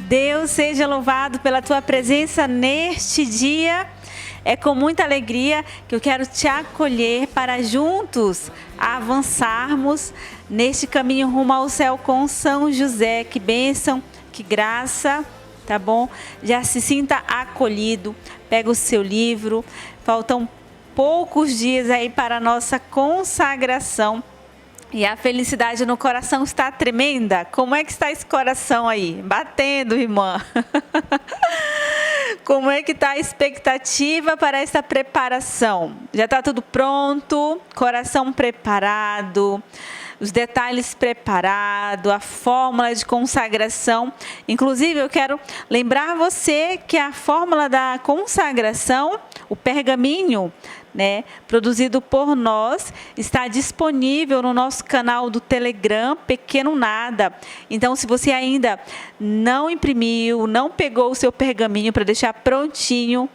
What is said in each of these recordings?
Deus seja louvado pela tua presença neste dia. É com muita alegria que eu quero te acolher para juntos avançarmos neste caminho rumo ao céu com São José. Que bênção, que graça, tá bom? Já se sinta acolhido, pega o seu livro, faltam poucos dias aí para a nossa consagração. E a felicidade no coração está tremenda. Como é que está esse coração aí? Batendo, irmã. Como é que está a expectativa para essa preparação? Já está tudo pronto? Coração preparado? Os detalhes preparados? A fórmula de consagração? Inclusive, eu quero lembrar você que a fórmula da consagração, o pergaminho, né, produzido por nós, está disponível no nosso canal do Telegram, Pequeno Nada. Então, se você ainda não imprimiu, não pegou o seu pergaminho para deixar prontinho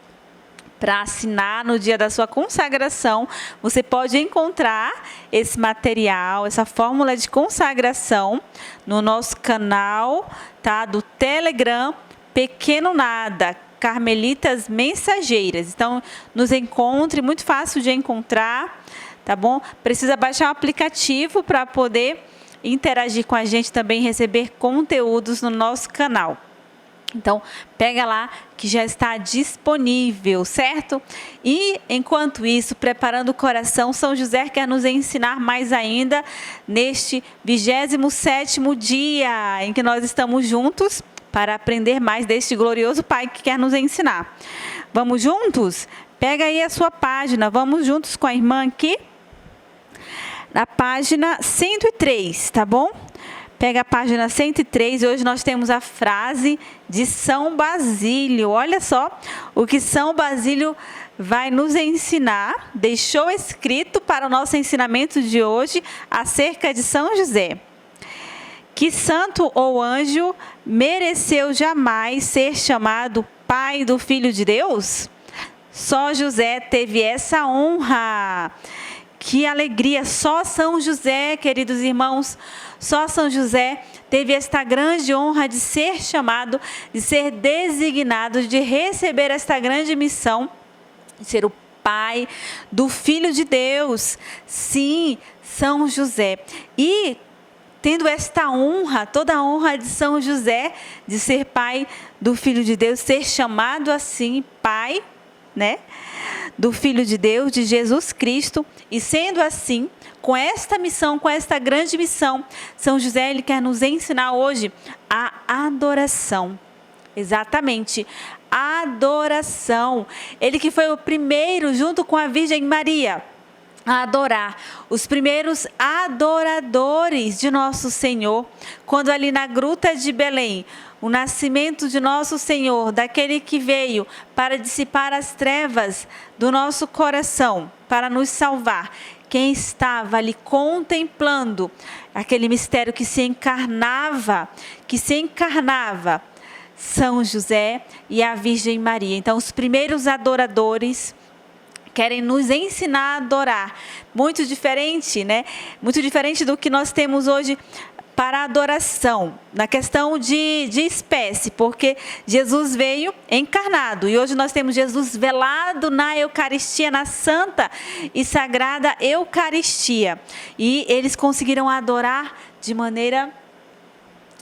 para assinar no dia da sua consagração, você pode encontrar esse material, essa fórmula de consagração no nosso canal, tá, do Telegram, Pequeno Nada, Carmelitas Mensageiras. Então, nos encontre, muito fácil de encontrar, tá bom? Precisa baixar o aplicativo para poder interagir com a gente, também receber conteúdos no nosso canal. Então, pega lá que já está disponível, certo? E, enquanto isso, preparando o coração, São José quer nos ensinar mais ainda neste 27º dia em que nós estamos juntos para aprender mais deste glorioso Pai que quer nos ensinar. Vamos juntos? Pega aí a sua página, vamos juntos com a irmã aqui, na página 103, tá bom? Pega a página 103, hoje nós temos a frase de São Basílio. Olha só o que São Basílio vai nos ensinar, deixou escrito para o nosso ensinamento de hoje acerca de São José. Que santo ou anjo mereceu jamais ser chamado pai do Filho de Deus? Só José teve essa honra. Que alegria! Só São José, queridos irmãos, só São José teve esta grande honra de ser chamado, de ser designado, de receber esta grande missão, de ser o pai do Filho de Deus. Sim, São José. E tendo esta honra, toda a honra de São José, de ser pai do Filho de Deus, ser chamado assim, pai, né, do Filho de Deus, de Jesus Cristo, e sendo assim, com esta missão, com esta grande missão, São José, ele quer nos ensinar hoje a adoração. Exatamente, adoração. Ele que foi o primeiro, junto com a Virgem Maria, a adorar, os primeiros adoradores de nosso Senhor, quando ali na gruta de Belém, o nascimento de nosso Senhor, daquele que veio para dissipar as trevas do nosso coração, para nos salvar, quem estava ali contemplando aquele mistério que se encarnava, São José e a Virgem Maria. Então, os primeiros adoradores querem nos ensinar a adorar. Muito diferente, né? Muito diferente do que nós temos hoje para a adoração, na questão de espécie, porque Jesus veio encarnado e hoje nós temos Jesus velado na Eucaristia, na Santa e Sagrada Eucaristia. E eles conseguiram adorar de maneira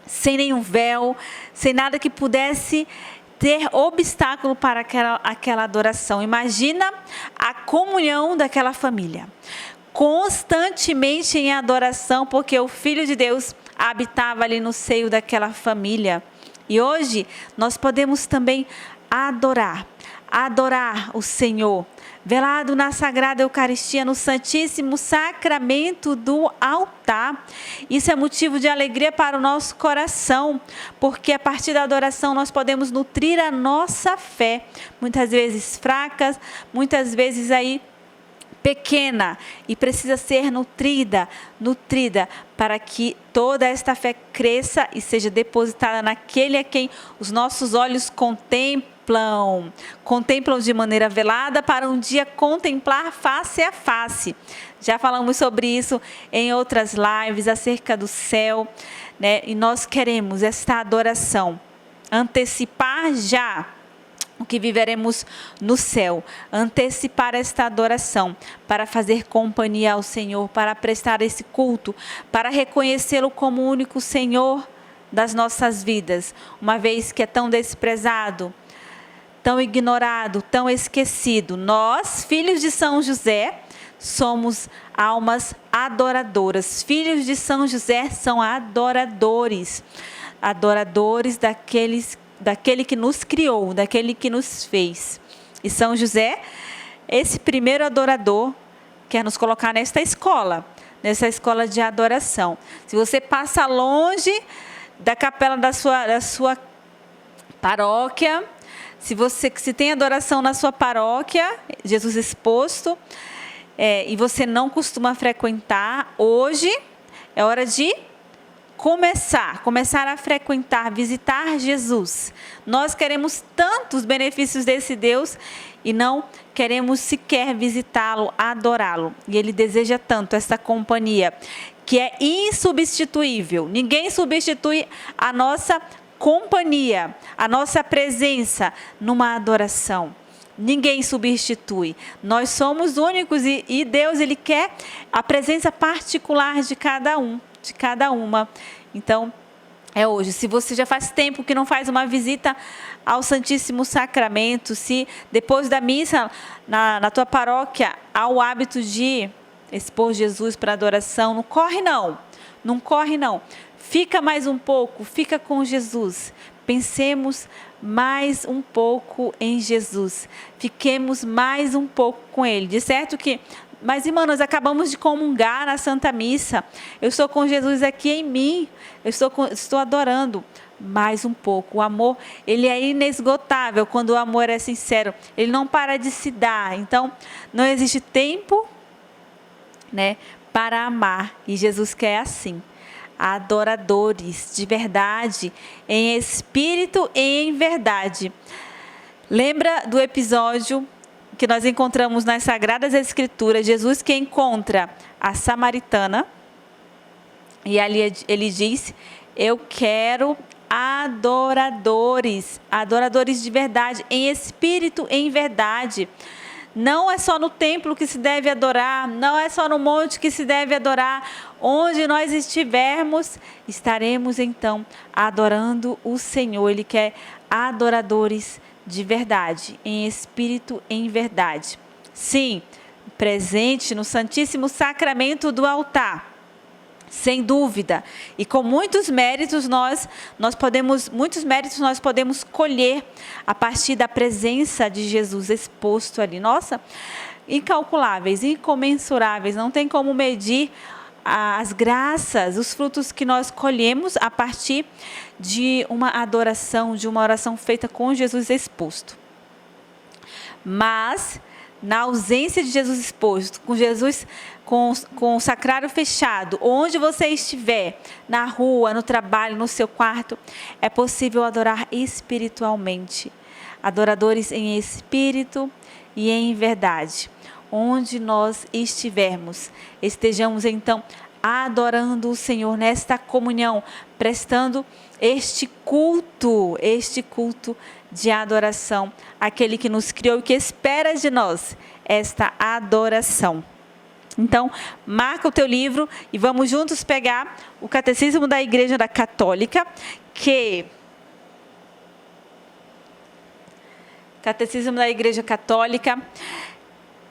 sem nenhum véu, sem nada que pudesse ter obstáculo para aquela adoração. Imagina a comunhão daquela família, constantemente em adoração, porque o Filho de Deus habitava ali no seio daquela família. E hoje nós podemos também adorar o Senhor, velado na Sagrada Eucaristia, no Santíssimo Sacramento do altar. Isso é motivo de alegria para o nosso coração, porque a partir da adoração nós podemos nutrir a nossa fé, muitas vezes fracas, muitas vezes aí pequena, e precisa ser nutrida para que toda esta fé cresça e seja depositada naquele a quem os nossos olhos contemplam de maneira velada, para um dia contemplar face a face. Já falamos sobre isso em outras lives acerca do céu, né? E nós queremos esta adoração antecipar já o que viveremos no céu, antecipar esta adoração, para fazer companhia ao Senhor, para prestar esse culto, para reconhecê-lo como o único Senhor das nossas vidas, uma vez que é tão desprezado, tão ignorado, tão esquecido. Nós, filhos de São José, somos almas adoradoras. Filhos de São José são adoradores, adoradores daquele que nos criou, daquele que nos fez. E São José, esse primeiro adorador, quer nos colocar nessa escola de adoração. Se você passa longe da capela da sua paróquia, se tem adoração na sua paróquia, Jesus exposto, e você não costuma frequentar, hoje é hora de começar a frequentar, visitar Jesus. Nós queremos tantos benefícios desse Deus e não queremos sequer visitá-lo, adorá-lo. E Ele deseja tanto essa companhia, que é insubstituível. Ninguém substitui a nossa companhia, a nossa presença numa adoração. Ninguém substitui. Nós somos únicos e Deus, Ele quer a presença particular de cada um, de cada uma. Então, é hoje. Se você já faz tempo que não faz uma visita ao Santíssimo Sacramento, se depois da missa na tua paróquia há o hábito de expor Jesus para adoração, não corre não. Não corre não. Fica mais um pouco, fica com Jesus. Pensemos mais um pouco em Jesus. Fiquemos mais um pouco com Ele. De certo que, mas irmã, nós acabamos de comungar na Santa Missa. Eu estou com Jesus aqui em mim. Eu estou adorando mais um pouco. O amor, ele é inesgotável quando o amor é sincero. Ele não para de se dar. Então, não existe tempo, né, para amar. E Jesus quer assim. Adoradores de verdade, em espírito e em verdade. Lembra do episódio que nós encontramos nas Sagradas Escrituras, Jesus que encontra a samaritana, e ali ele diz: eu quero adoradores de verdade, em espírito e em verdade. Não é só no templo que se deve adorar, não é só no monte que se deve adorar. Onde nós estivermos, estaremos então adorando o Senhor. Ele quer adoradores de verdade, em espírito e em verdade. Sim, presente no Santíssimo Sacramento do altar. Sem dúvida, e com muitos méritos nós podemos colher a partir da presença de Jesus exposto ali. Nossa, incalculáveis, incomensuráveis, não tem como medir as graças, os frutos que nós colhemos a partir de uma adoração, de uma oração feita com Jesus exposto. Mas na ausência de Jesus exposto, com Jesus com o sacrário fechado, onde você estiver, na rua, no trabalho, no seu quarto, é possível adorar espiritualmente. Adoradores em espírito e em verdade. Onde nós estivermos, estejamos então adorando o Senhor nesta comunhão, prestando este culto de adoração, aquele que nos criou e que espera de nós esta adoração. Então, marca o teu livro e vamos juntos pegar o Catecismo da Igreja Católica,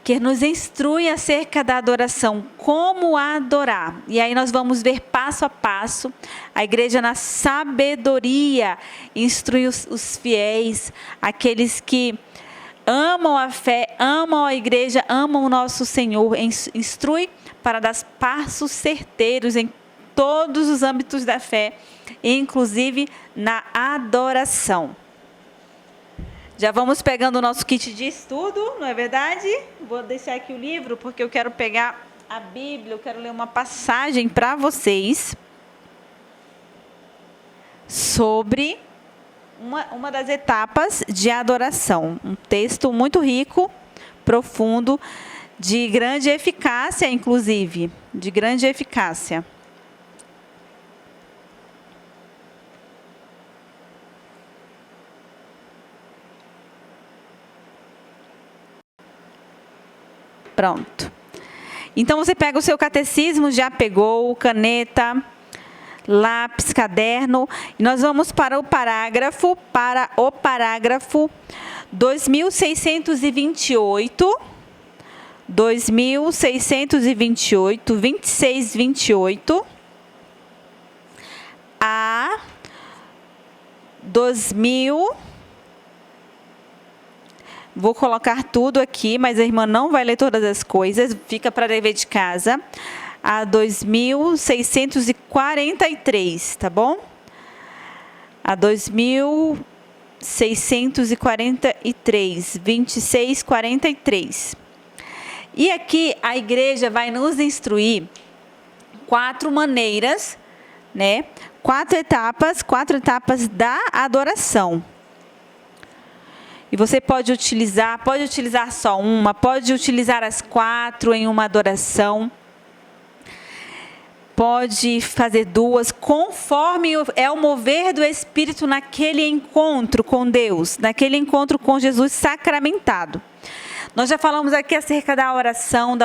que nos instrui acerca da adoração, como adorar. E aí nós vamos ver passo a passo, a igreja na sabedoria instrui os fiéis, aqueles que amam a fé, amam a igreja, amam o nosso Senhor, instrui para dar passos certeiros em todos os âmbitos da fé, inclusive na adoração. Já vamos pegando o nosso kit de estudo, não é verdade? Vou deixar aqui o livro, porque eu quero pegar a Bíblia, eu quero ler uma passagem para vocês sobre uma das etapas de adoração. Um texto muito rico, profundo, de grande eficácia, inclusive, de grande eficácia. Pronto. Então, você pega o seu catecismo, já pegou, caneta, lápis, caderno, e nós vamos para o parágrafo 2628, 2628, a 2000. Vou colocar tudo aqui, mas a irmã não vai ler todas as coisas, fica para dever de casa. A 2643, tá bom? A 2643, 2643. E aqui a igreja vai nos instruir 4 maneiras, né? 4 etapas da adoração. E você pode utilizar só uma, pode utilizar as 4 em uma adoração. Pode fazer 2, conforme é o mover do Espírito naquele encontro com Deus, naquele encontro com Jesus sacramentado. Nós já falamos aqui acerca da oração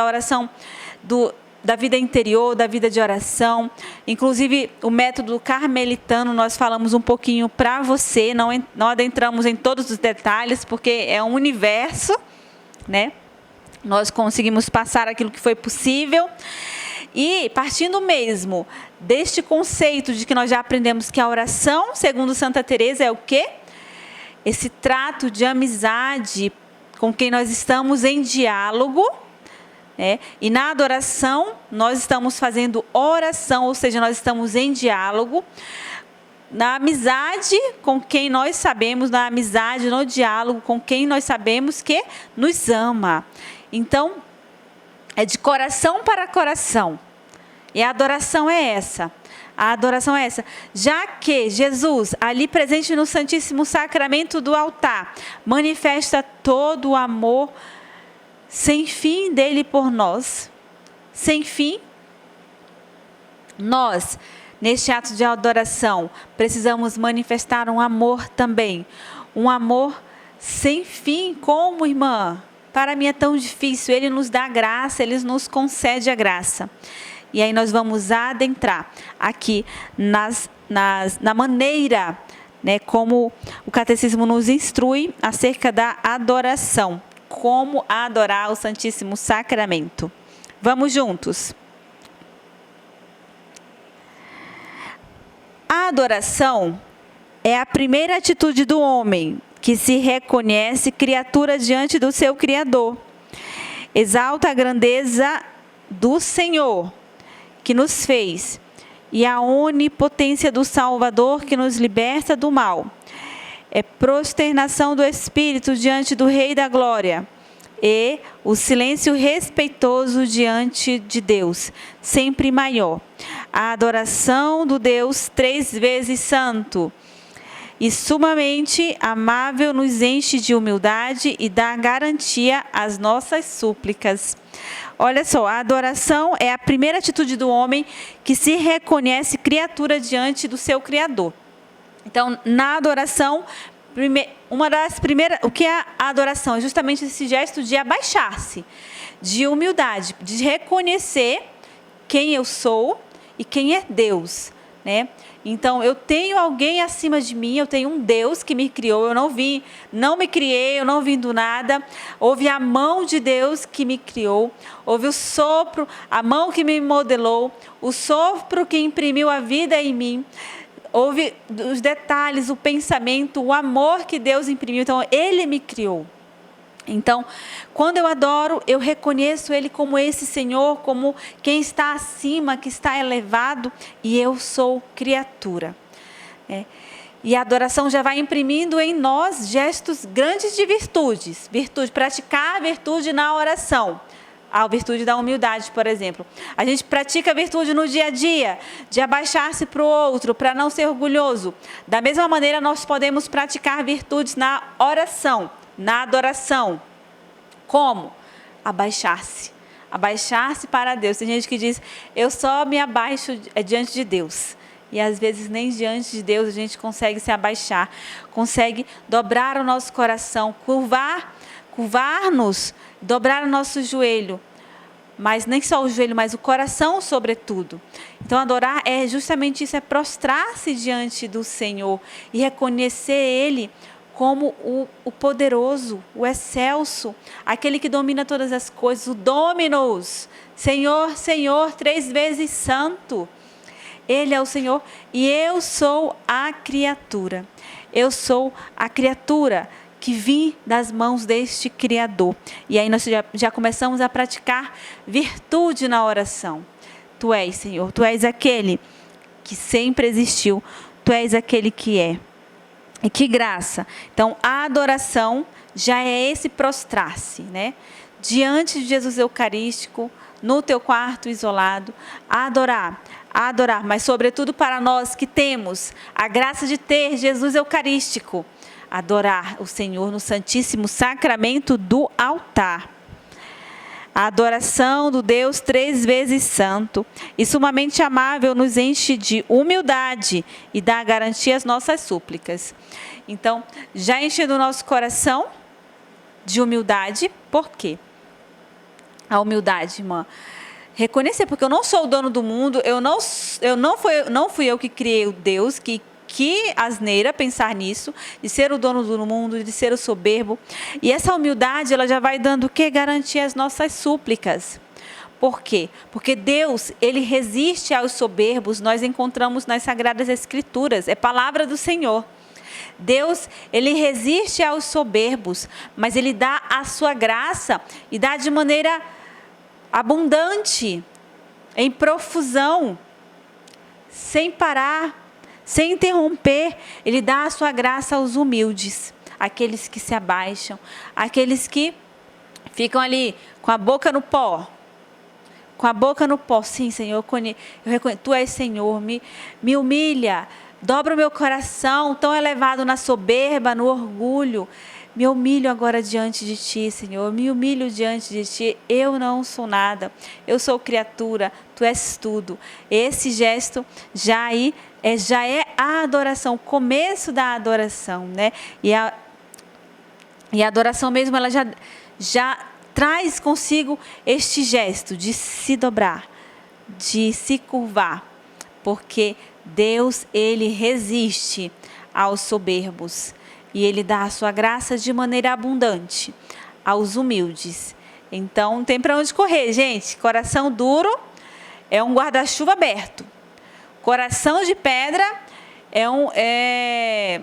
da vida interior, da vida de oração. Inclusive, o método carmelitano, nós falamos um pouquinho para você, não adentramos em todos os detalhes, porque é um universo, né? Nós conseguimos passar aquilo que foi possível. E, partindo mesmo deste conceito de que nós já aprendemos que a oração, segundo Santa Teresa, é o quê? Esse trato de amizade com quem nós estamos em diálogo, né? E na adoração, nós estamos fazendo oração, ou seja, nós estamos em diálogo, na amizade com quem nós sabemos, na amizade, no diálogo com quem nós sabemos que nos ama. Então, é de coração para coração. E a adoração é essa. A adoração é essa. Já que Jesus, ali presente no Santíssimo Sacramento do altar, manifesta todo o amor sem fim dele por nós. Sem fim. Nós, neste ato de adoração, precisamos manifestar um amor também. Um amor sem fim. Como, irmã? Para mim é tão difícil. Ele nos dá graça, ele nos concede a graça. E aí nós vamos adentrar aqui na maneira, né, como o catecismo nos instrui acerca da adoração. Como adorar o Santíssimo Sacramento. Vamos juntos. A adoração é a primeira atitude do homem, que se reconhece criatura diante do seu Criador. Exalta a grandeza do Senhor, que nos fez, e a onipotência do Salvador, que nos liberta do mal. É prosternação do Espírito diante do Rei da Glória, e o silêncio respeitoso diante de Deus, sempre maior. A adoração do Deus 3 vezes santo e sumamente amável nos enche de humildade e dá garantia às nossas súplicas. Olha só, a adoração é a primeira atitude do homem que se reconhece criatura diante do seu Criador. Então, na adoração, uma das primeiras, o que é a adoração? É justamente esse gesto de abaixar-se, de humildade, de reconhecer quem eu sou e quem é Deus, né? Então, eu tenho alguém acima de mim, eu tenho um Deus que me criou, eu não me criei, eu não vim do nada. Houve a mão de Deus que me criou, houve o sopro, a mão que me modelou, o sopro que imprimiu a vida em mim. Houve os detalhes, o pensamento, o amor que Deus imprimiu. Então, Ele me criou. Então, quando eu adoro, eu reconheço Ele como esse Senhor, como quem está acima, que está elevado, e eu sou criatura. E a adoração já vai imprimindo em nós gestos grandes de virtudes. Praticar a virtude na oração. A virtude da humildade, por exemplo. A gente pratica a virtude no dia a dia, de abaixar-se para o outro, para não ser orgulhoso. Da mesma maneira, nós podemos praticar virtudes na oração, na adoração. Como? Abaixar-se. Abaixar-se para Deus. Tem gente que diz, eu só me abaixo diante de Deus. E às vezes nem diante de Deus a gente consegue se abaixar, consegue dobrar o nosso coração, curvar curvar-nos, dobrar o nosso joelho, mas nem só o joelho, mas o coração sobretudo. Então adorar é justamente isso, é prostrar-se diante do Senhor e reconhecer Ele como o poderoso, o excelso, aquele que domina todas as coisas, o Dominus, Senhor, Senhor, 3 vezes santo. Ele é o Senhor e eu sou a criatura. Eu sou a criatura que vim das mãos deste Criador. E aí nós já começamos a praticar virtude na oração. Tu és, Senhor, Tu és aquele que sempre existiu. Tu és aquele que é. E que graça. Então, a adoração já é esse prostrar-se, né? Diante de Jesus Eucarístico, no teu quarto isolado, adorar, mas sobretudo para nós que temos a graça de ter Jesus Eucarístico, adorar o Senhor no Santíssimo Sacramento do altar. A adoração do Deus 3 vezes santo e sumamente amável nos enche de humildade e dá garantia às nossas súplicas. Então, já enchendo o nosso coração de humildade, por quê? A humildade, irmã, reconhecer, porque eu não sou o dono do mundo, não fui eu que criei o Deus, que asneira pensar nisso, de ser o dono do mundo, de ser o soberbo. E essa humildade, ela já vai dando o que? Garantia às nossas súplicas. Por quê? Porque Deus, Ele resiste aos soberbos, nós encontramos nas Sagradas Escrituras, é palavra do Senhor. Deus, Ele resiste aos soberbos, mas Ele dá a sua graça e dá de maneira abundante, em profusão, sem parar, sem interromper. Ele dá a sua graça aos humildes, aqueles que se abaixam, aqueles que ficam ali com a boca no pó. Com a boca no pó. Sim, Senhor, eu reconheço, Tu és Senhor, me humilha, dobra o meu coração tão elevado na soberba, no orgulho. Me humilho agora diante de Ti, Senhor, me humilho diante de Ti. Eu não sou nada, eu sou criatura, Tu és tudo. Esse gesto já é a adoração, o começo da adoração, né? E a adoração mesmo, ela já traz consigo este gesto de se dobrar, de se curvar, porque Deus, Ele resiste aos soberbos e Ele dá a sua graça de maneira abundante aos humildes. Então, não tem para onde correr, gente. Coração duro é um guarda-chuva aberto. Coração de pedra é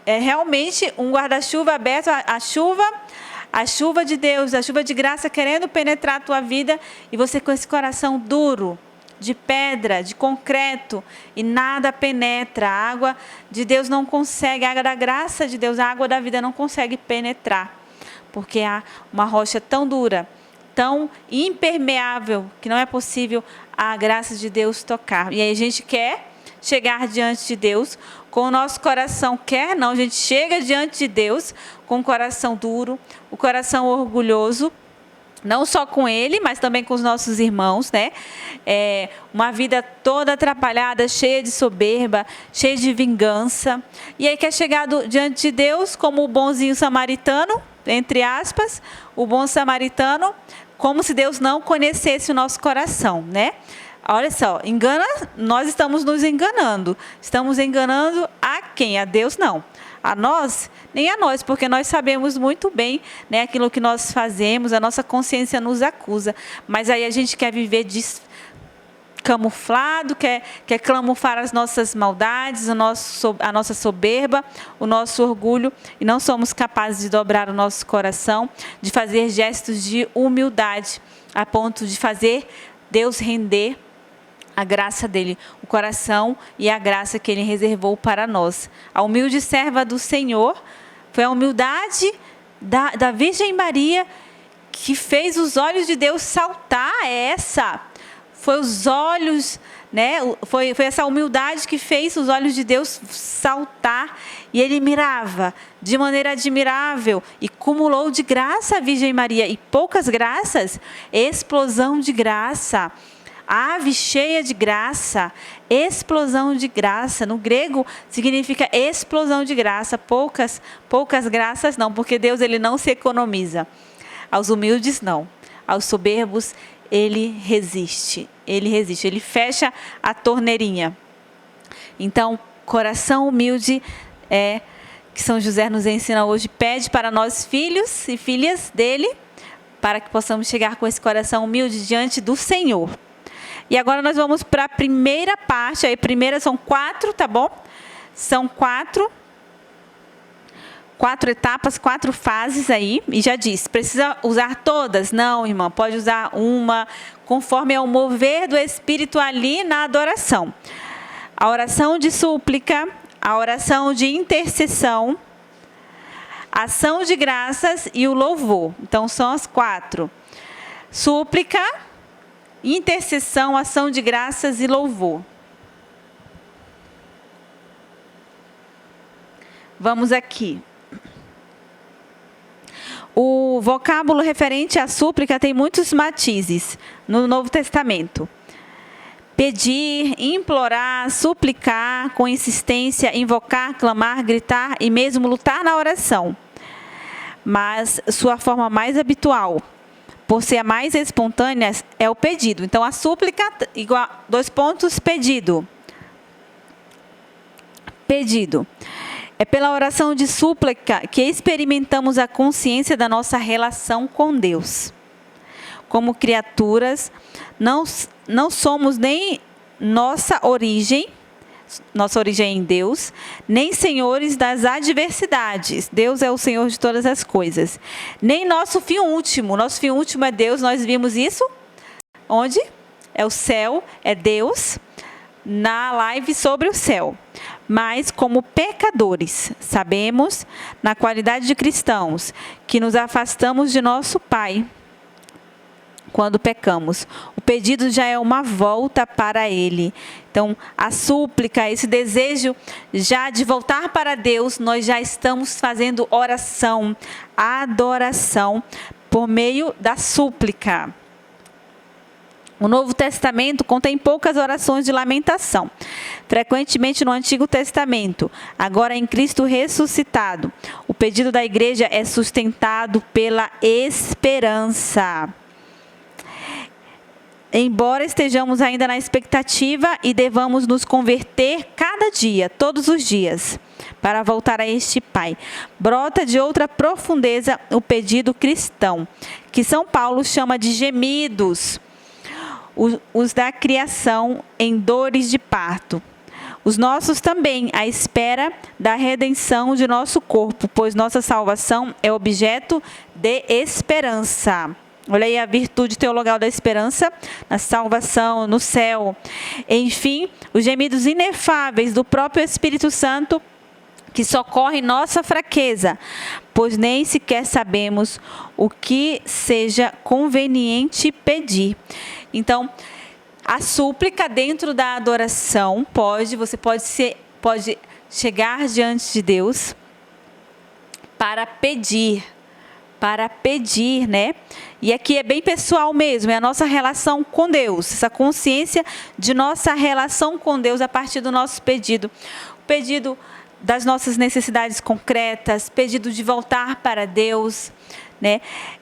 realmente um guarda-chuva aberto, a chuva de Deus, a chuva de graça querendo penetrar a tua vida, e você com esse coração duro, de pedra, de concreto, e nada penetra. A água de Deus não consegue, a água da graça de Deus, a água da vida não consegue penetrar, porque há uma rocha tão dura, tão impermeável, que não é possível a graça de Deus tocar. E aí a gente quer chegar diante de Deus com o nosso coração, a gente chega diante de Deus com o coração duro, o coração orgulhoso, não só com Ele, mas também com os nossos irmãos, né? Uma vida toda atrapalhada, cheia de soberba, cheia de vingança. E aí quer chegar diante de Deus como o bonzinho samaritano, entre aspas, o bom samaritano, como se Deus não conhecesse o nosso coração, né? Olha só, nós estamos nos enganando. Estamos enganando a quem? A Deus não. A nós, nem a nós, porque nós sabemos muito bem, né, aquilo que nós fazemos, a nossa consciência nos acusa. Mas aí a gente quer viver camuflado, quer camuflar as nossas maldades, a nossa soberba, o nosso orgulho, e não somos capazes de dobrar o nosso coração, de fazer gestos de humildade, a ponto de fazer Deus render a graça dele, o coração e a graça que ele reservou para nós. A humilde serva do Senhor foi a humildade da Virgem Maria que fez os olhos de Deus saltar. Foi os olhos, né? Foi essa humildade que fez os olhos de Deus saltar, e ele mirava de maneira admirável e cumulou de graça a Virgem Maria, e poucas graças, explosão de graça. ave cheia de graça, explosão de graça. No grego significa explosão de graça, poucas graças não, porque Deus ele não se economiza. Aos humildes não, aos soberbos ele resiste, ele fecha a torneirinha. Então, coração humilde que São José nos ensina hoje, pede para nós filhos e filhas dele, para que possamos chegar com esse coração humilde diante do Senhor. E agora nós vamos para a primeira parte, aí primeira são 4, tá bom? São 4 etapas, 4 fases aí, e já disse, precisa usar todas? Não, irmã, pode usar uma, conforme é o mover do Espírito ali na adoração. A oração de súplica, a oração de intercessão, ação de graças e o louvor. Então, são as 4. Súplica, intercessão, ação de graças e louvor. Vamos aqui. O vocábulo referente à súplica tem muitos matizes no Novo Testamento. Pedir, implorar, suplicar com insistência, invocar, clamar, gritar e mesmo lutar na oração. Mas sua forma mais habitual, por ser a mais espontânea, é o pedido. Então, a súplica, igual, 2 pontos, pedido. Pedido. É pela oração de súplica que experimentamos a consciência da nossa relação com Deus. Como criaturas, não somos nem nossa origem em Deus, nem senhores das adversidades. Deus é o Senhor de todas as coisas. Nem nosso fim último. Nosso fim último é Deus. Nós vimos isso? Onde? É o céu, é Deus, na live sobre o céu. Mas como pecadores, sabemos, na qualidade de cristãos, que nos afastamos de nosso Pai quando pecamos. O pedido já é uma volta para Ele. Então, a súplica, esse desejo já de voltar para Deus, nós já estamos fazendo oração, adoração, por meio da súplica. O Novo Testamento contém poucas orações de lamentação, frequentemente no Antigo Testamento. Agora, em Cristo ressuscitado, o pedido da igreja é sustentado pela esperança. Embora estejamos ainda na expectativa e devamos nos converter cada dia, todos os dias, para voltar a este Pai, brota de outra profundeza o pedido cristão, que São Paulo chama de gemidos, os da criação em dores de parto. Os nossos também, à espera da redenção de nosso corpo, pois nossa salvação é objeto de esperança. Olha aí a virtude teologal da esperança, na salvação, no céu. Enfim, os gemidos inefáveis do próprio Espírito Santo, que socorre nossa fraqueza, pois nem sequer sabemos o que seja conveniente pedir. Então, a súplica dentro da adoração você pode chegar diante de Deus para pedir, né? E aqui é bem pessoal mesmo, é a nossa relação com Deus, essa consciência de nossa relação com Deus a partir do nosso pedido. O pedido das nossas necessidades concretas, pedido de voltar para Deus, né?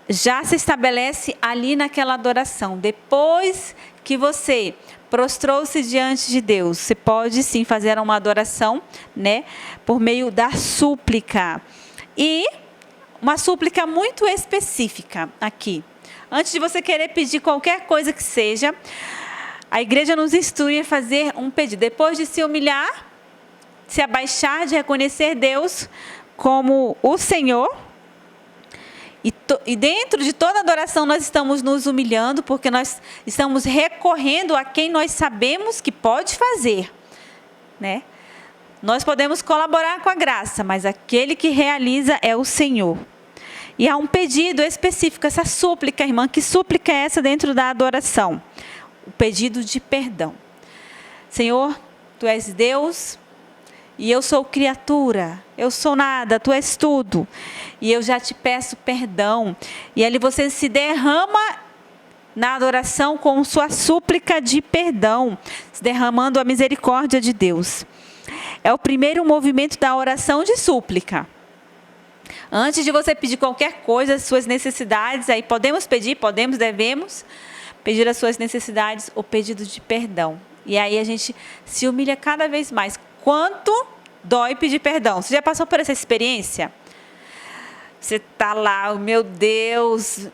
Já se estabelece ali naquela adoração. Depois que você prostrou-se diante de Deus, você pode sim fazer uma adoração, né? Por meio da súplica. E uma súplica muito específica aqui. Antes de você querer pedir qualquer coisa que seja, a igreja nos instrui a fazer um pedido. Depois de se humilhar, se abaixar, de reconhecer Deus como o Senhor. E dentro de toda adoração nós estamos nos humilhando, porque nós estamos recorrendo a quem nós sabemos que pode fazer, né? Nós podemos colaborar com a graça, mas aquele que realiza é o Senhor. E há um pedido específico, essa súplica, irmã. Que súplica é essa dentro da adoração? O pedido de perdão. Senhor, Tu és Deus e eu sou criatura. Eu sou nada, Tu és tudo. E eu já te peço perdão. E ali você se derrama na adoração com sua súplica de perdão, derramando a misericórdia de Deus. É o primeiro movimento da oração de súplica. Antes de você pedir qualquer coisa, as suas necessidades, aí podemos pedir, devemos pedir as suas necessidades, o pedido de perdão. E aí a gente se humilha cada vez mais. Quanto dói pedir perdão? Você já passou por essa experiência? Você está lá, meu Deus,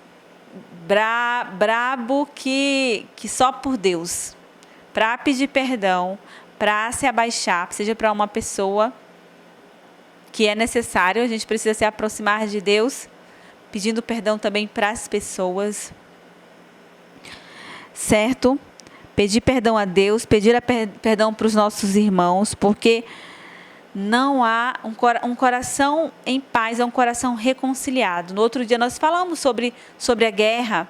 brabo que só por Deus. Para pedir perdão, para se abaixar, seja para uma pessoa que é necessário, a gente precisa se aproximar de Deus, pedindo perdão também para as pessoas. Certo? Pedir perdão a Deus, pedir perdão para os nossos irmãos, porque não há um coração em paz, é um coração reconciliado. No outro dia nós falamos sobre a guerra,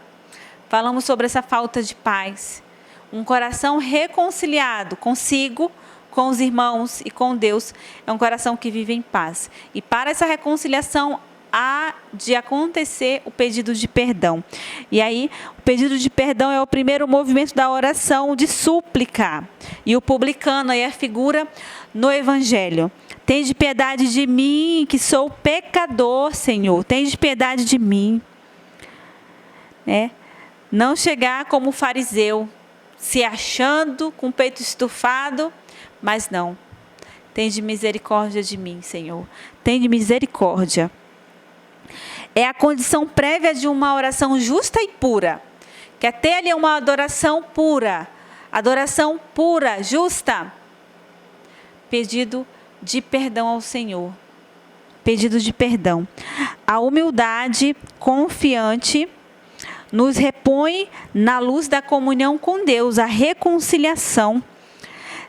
falamos sobre essa falta de paz. Um coração reconciliado consigo, com os irmãos e com Deus, é um coração que vive em paz. E para essa reconciliação há de acontecer o pedido de perdão. E aí, o pedido de perdão é o primeiro movimento da oração de súplica. E o publicano aí é a figura no Evangelho. Tende piedade de mim, que sou pecador, Senhor. Tende piedade de mim. Não chegar como fariseu, se achando com o peito estufado, mas não. Tende misericórdia de mim, Senhor. Tende misericórdia. É a condição prévia de uma oração justa e pura. Quer ter ali uma adoração pura, justa. Pedido de perdão ao Senhor. Pedido de perdão. A humildade confiante nos repõe na luz da comunhão com Deus, a reconciliação,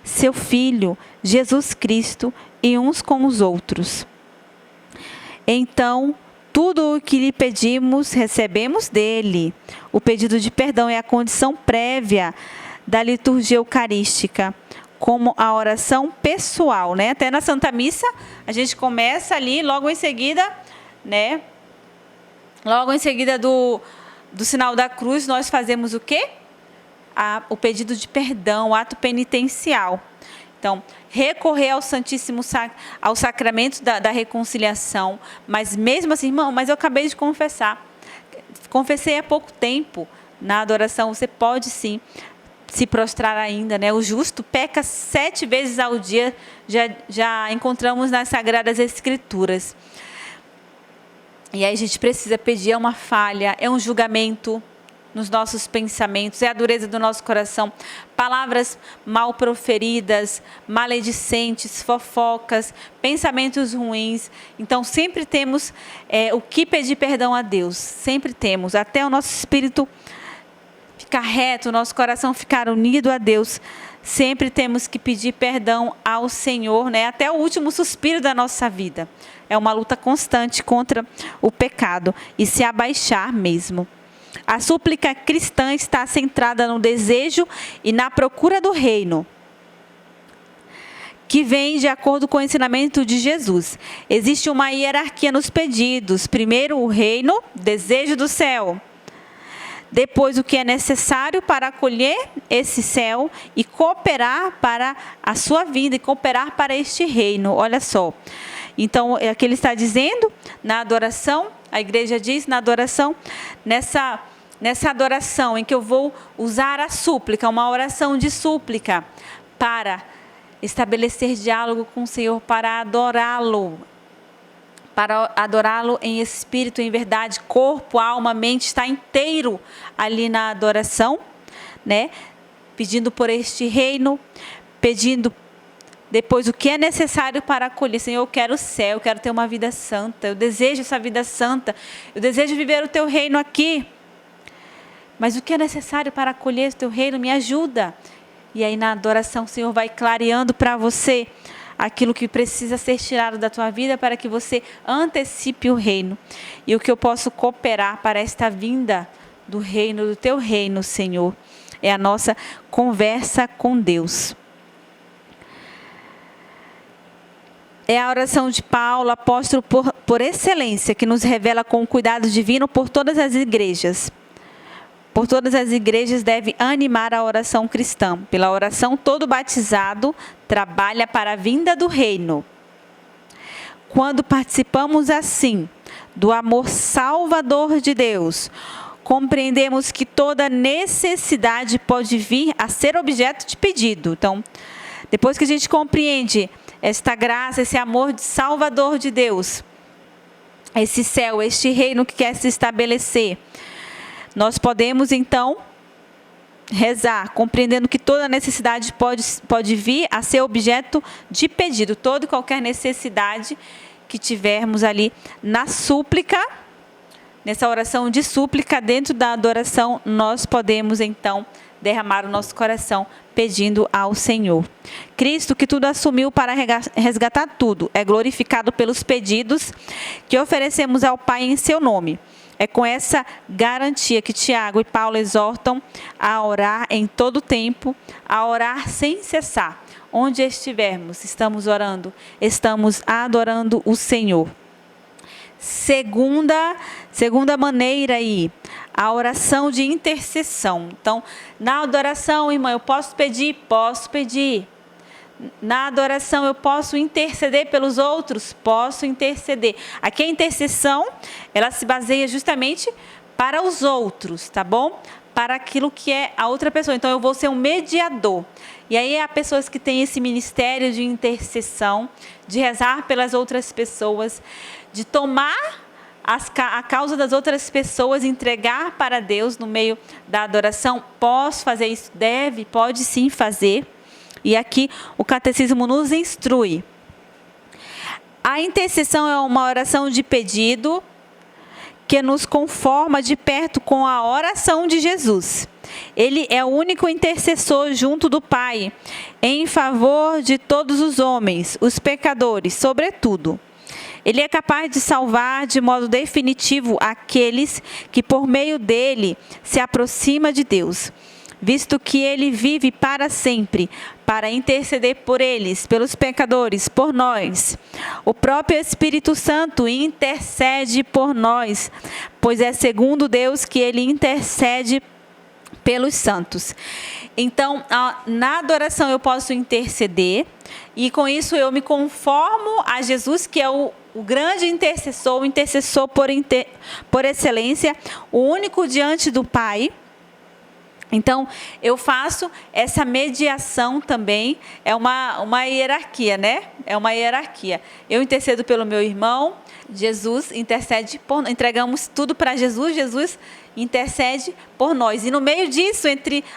seu Filho, Jesus Cristo, e uns com os outros. Então, tudo o que lhe pedimos, recebemos dele. O pedido de perdão é a condição prévia da liturgia eucarística, como a oração pessoal, né? Até na Santa Missa, a gente começa ali, logo em seguida, né? Logo em seguida do sinal da cruz, nós fazemos o quê? O pedido de perdão, o ato penitencial. Então, recorrer ao Santíssimo ao sacramento da reconciliação, mas mesmo assim, irmão, mas eu acabei de confessar. Confessei há pouco tempo na adoração, você pode sim se prostrar ainda, né? O justo peca 7 vezes ao dia, já encontramos nas Sagradas Escrituras. E aí a gente precisa pedir, é uma falha, é um julgamento nos nossos pensamentos, é a dureza do nosso coração, palavras mal proferidas, maledicentes, fofocas, pensamentos ruins. Então sempre temos o que pedir perdão a Deus, sempre temos, até o nosso espírito ficar reto, o nosso coração ficar unido a Deus, sempre temos que pedir perdão ao Senhor, né? Até o último suspiro da nossa vida. É uma luta constante contra o pecado e se abaixar mesmo. A súplica cristã está centrada no desejo e na procura do reino, que vem de acordo com o ensinamento de Jesus. Existe uma hierarquia nos pedidos. Primeiro o reino, desejo do céu. Depois o que é necessário para acolher esse céu e cooperar para a sua vinda e cooperar para este reino. Olha só. Então, aqui ele está dizendo, na adoração, a igreja diz na adoração, nessa adoração em que eu vou usar a súplica, uma oração de súplica, para estabelecer diálogo com o Senhor, para adorá-lo em espírito, em verdade, corpo, alma, mente, está inteiro ali na adoração, né? Pedindo por este reino, pedindo depois o que é necessário para acolher. Senhor, eu quero o céu, eu quero ter uma vida santa, eu desejo essa vida santa, eu desejo viver o teu reino aqui. Mas o que é necessário para acolher o teu reino? Me ajuda. E aí na adoração o Senhor vai clareando para você aquilo que precisa ser tirado da tua vida para que você antecipe o reino. E o que eu posso cooperar para esta vinda do reino, do teu reino, Senhor, é a nossa conversa com Deus. É a oração de Paulo, apóstolo por excelência, que nos revela com o cuidado divino por todas as igrejas. por todas as igrejas deve animar a oração cristã. Pela oração, todo batizado trabalha para a vinda do reino. Quando participamos assim do amor salvador de Deus, compreendemos que toda necessidade pode vir a ser objeto de pedido. Então, depois que a gente compreende esta graça, esse amor salvador de Deus, esse céu, este reino que quer se estabelecer, nós podemos então rezar, compreendendo que toda necessidade pode vir a ser objeto de pedido. Toda e qualquer necessidade que tivermos ali na súplica, nessa oração de súplica, dentro da adoração, nós podemos então derramar o nosso coração pedindo ao Senhor. Cristo, que tudo assumiu para resgatar tudo, é glorificado pelos pedidos que oferecemos ao Pai em seu nome. É com essa garantia que Tiago e Paulo exortam a orar em todo tempo, a orar sem cessar. Onde estivermos, estamos orando, estamos adorando o Senhor. Segunda maneira aí, a oração de intercessão. Então, na adoração, irmã, eu posso pedir? Posso pedir. Na adoração, eu posso interceder pelos outros? Posso interceder. Aqui a intercessão, ela se baseia justamente para os outros, tá bom? Para aquilo que é a outra pessoa. Então, eu vou ser um mediador. E aí, há pessoas que têm esse ministério de intercessão, de rezar pelas outras pessoas, de tomar a causa das outras pessoas, entregar para Deus no meio da adoração. Posso fazer isso? Pode sim fazer. E aqui o catecismo nos instrui. A intercessão é uma oração de pedido que nos conforma de perto com a oração de Jesus. Ele é o único intercessor junto do Pai, em favor de todos os homens, os pecadores, sobretudo. Ele é capaz de salvar de modo definitivo aqueles que por meio dele se aproximam de Deus, visto que ele vive para sempre, para interceder por eles, pelos pecadores, por nós. O próprio Espírito Santo intercede por nós, pois é segundo Deus que ele intercede pelos santos. Então, na adoração eu posso interceder, e com isso eu me conformo a Jesus, que é o grande intercessor, o intercessor por excelência, o único diante do Pai. Então, eu faço essa mediação também, é uma hierarquia, né? É uma hierarquia. Eu intercedo pelo meu irmão, Jesus intercede entregamos tudo para Jesus, Jesus intercede por nós. E no meio disso,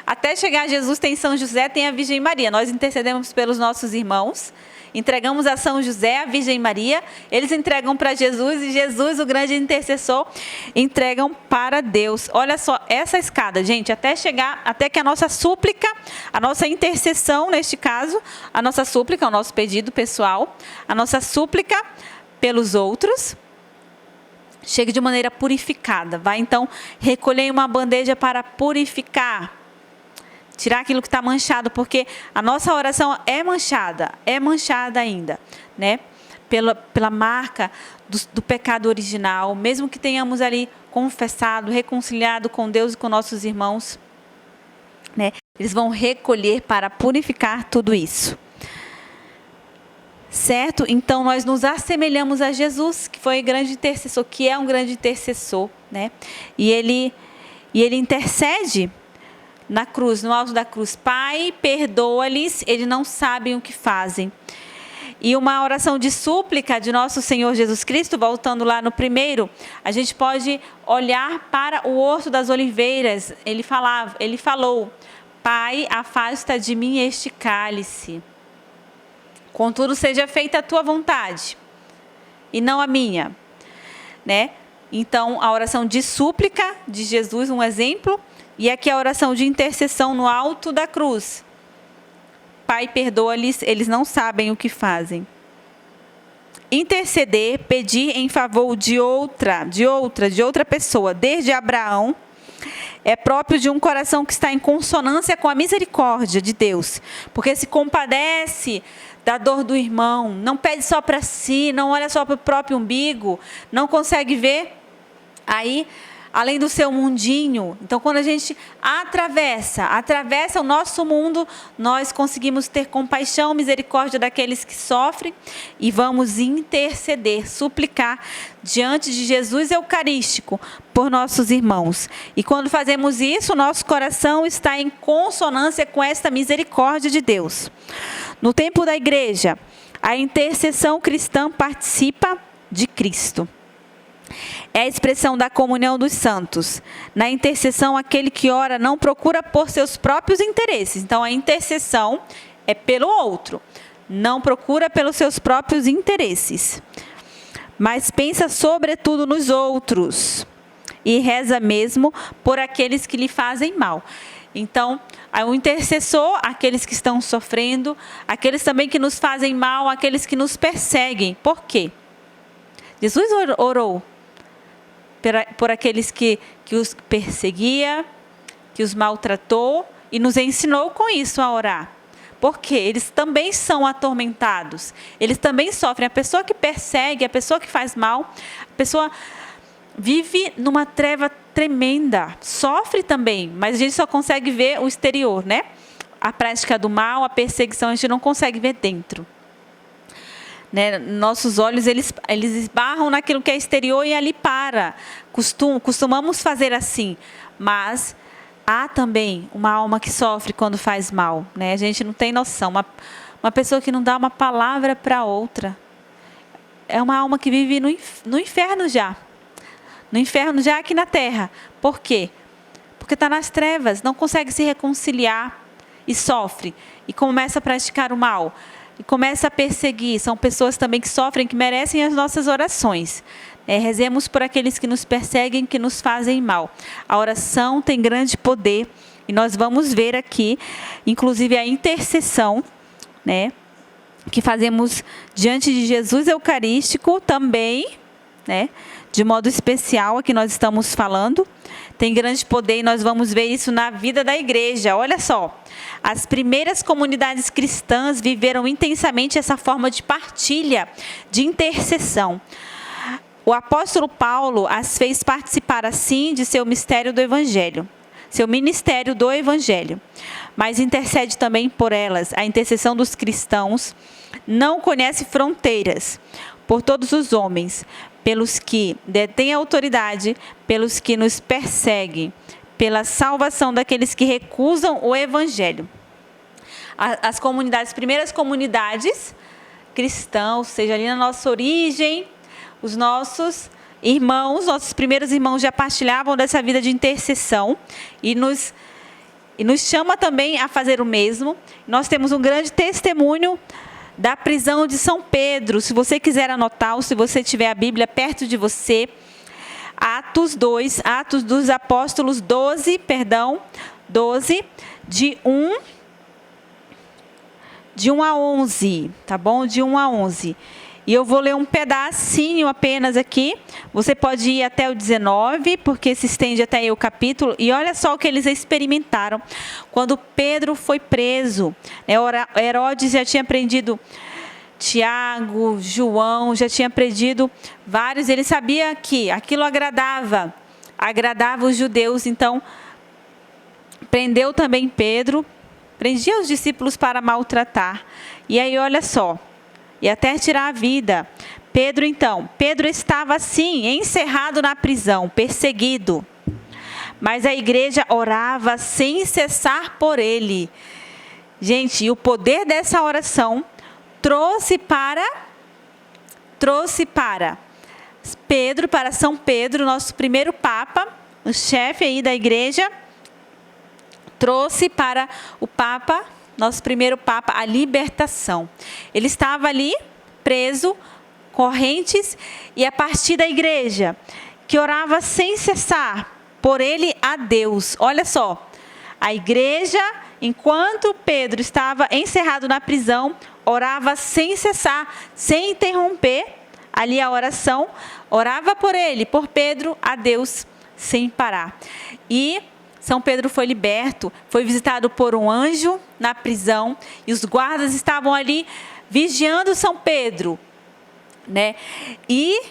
até chegar a Jesus, tem São José, tem a Virgem Maria. Nós intercedemos pelos nossos irmãos, entregamos a São José, a Virgem Maria, eles entregam para Jesus, e Jesus, o grande intercessor, entregam para Deus. Olha só essa escada, gente, até que a nossa súplica, a nossa intercessão, neste caso, a nossa súplica, o nosso pedido pessoal, a nossa súplica pelos outros, chegue de maneira purificada. Vai então recolher uma bandeja para purificar, tirar aquilo que está manchado, porque a nossa oração é manchada ainda, né? Pela marca do pecado original, mesmo que tenhamos ali confessado, reconciliado com Deus e com nossos irmãos, né? Eles vão recolher para purificar tudo isso. Certo? Então, nós nos assemelhamos a Jesus, que foi grande intercessor, que é um grande intercessor, né? E ele intercede na cruz, no alto da cruz. Pai, perdoa-lhes, eles não sabem o que fazem. E uma oração de súplica de nosso Senhor Jesus Cristo, voltando lá no primeiro, a gente pode olhar para o Horto das Oliveiras. Ele falou, Pai, afasta de mim este cálice. Contudo, seja feita a tua vontade, e não a minha, né? Então, a oração de súplica de Jesus, um exemplo, e aqui a oração de intercessão no alto da cruz. Pai, perdoa-lhes, eles não sabem o que fazem. Interceder, pedir em favor de outra pessoa, desde Abraão, é próprio de um coração que está em consonância com a misericórdia de Deus, porque se compadece da dor do irmão, não pede só para si, não olha só para o próprio umbigo, não consegue ver aí além do seu mundinho. Então, quando a gente atravessa o nosso mundo, nós conseguimos ter compaixão, misericórdia daqueles que sofrem e vamos interceder, suplicar diante de Jesus Eucarístico por nossos irmãos. E quando fazemos isso, nosso coração está em consonância com esta misericórdia de Deus. No tempo da igreja, a intercessão cristã participa de Cristo. É a expressão da comunhão dos santos. Na intercessão, aquele que ora não procura por seus próprios interesses. Então, a intercessão é pelo outro. Não procura pelos seus próprios interesses. Mas pensa sobretudo nos outros. E reza mesmo por aqueles que lhe fazem mal. Então, o intercessor, aqueles que estão sofrendo, aqueles também que nos fazem mal, aqueles que nos perseguem. Por quê? Jesus orou por aqueles que os perseguia, que os maltratou e nos ensinou com isso a orar. Porque eles também são atormentados, eles também sofrem. A pessoa que persegue, a pessoa que faz mal, a pessoa vive numa treva tremenda, sofre também, mas a gente só consegue ver o exterior, né? A prática do mal, a perseguição, a gente não consegue ver dentro. Né? Nossos olhos, eles esbarram naquilo que é exterior e ali para. Costumamos fazer assim, mas há também uma alma que sofre quando faz mal. Né? A gente não tem noção. Uma pessoa que não dá uma palavra para outra, é uma alma que vive no inferno já. No inferno já aqui na terra. Por quê? Porque está nas trevas, não consegue se reconciliar e sofre. E começa a praticar o mal. E começa a perseguir. São pessoas também que sofrem, que merecem as nossas orações. Rezemos por aqueles que nos perseguem, que nos fazem mal. A oração tem grande poder. E nós vamos ver aqui, inclusive, a intercessão, né, que fazemos diante de Jesus Eucarístico também, né, de modo especial, aqui nós estamos falando. Tem grande poder e nós vamos ver isso na vida da igreja. Olha só, as primeiras comunidades cristãs viveram intensamente essa forma de partilha, de intercessão. O apóstolo Paulo as fez participar assim de seu mistério do Evangelho, seu ministério do Evangelho. Mas intercede também por elas. A intercessão dos cristãos não conhece fronteiras, por todos os homens, pelos que detêm autoridade, pelos que nos perseguem, pela salvação daqueles que recusam o Evangelho. As primeiras comunidades cristãs, ou seja, ali na nossa origem, os nossos irmãos, nossos primeiros irmãos já partilhavam dessa vida de intercessão e nos chama também a fazer o mesmo. Nós temos um grande testemunho da prisão de São Pedro. Se você quiser anotar, ou se você tiver a Bíblia perto de você, Atos dos Apóstolos 12, de 1 a 11, tá bom? De 1 a 11. E eu vou ler um pedacinho apenas aqui. Você pode ir até o 19, porque se estende até aí o capítulo. E olha só o que eles experimentaram quando Pedro foi preso. Herodes já tinha prendido Tiago, João, já tinha prendido vários. Ele sabia que aquilo agradava os judeus. Então, prendeu também Pedro. Prendia os discípulos para maltratar. E aí, olha só. E até tirar a vida. Pedro estava assim, encerrado na prisão, perseguido. Mas a igreja orava sem cessar por ele. Gente, e o poder dessa oração trouxe para Pedro, para São Pedro, nosso primeiro Papa, o chefe aí da igreja, trouxe para o Papa, nosso primeiro Papa, a libertação. Ele estava ali, preso, correntes, e a partir da igreja, que orava sem cessar, por ele a Deus. Olha só, a igreja, enquanto Pedro estava encerrado na prisão, orava sem cessar, sem interromper, ali a oração, orava por ele, por Pedro, a Deus, sem parar. E São Pedro foi liberto, foi visitado por um anjo na prisão, e os guardas estavam ali vigiando São Pedro, né? E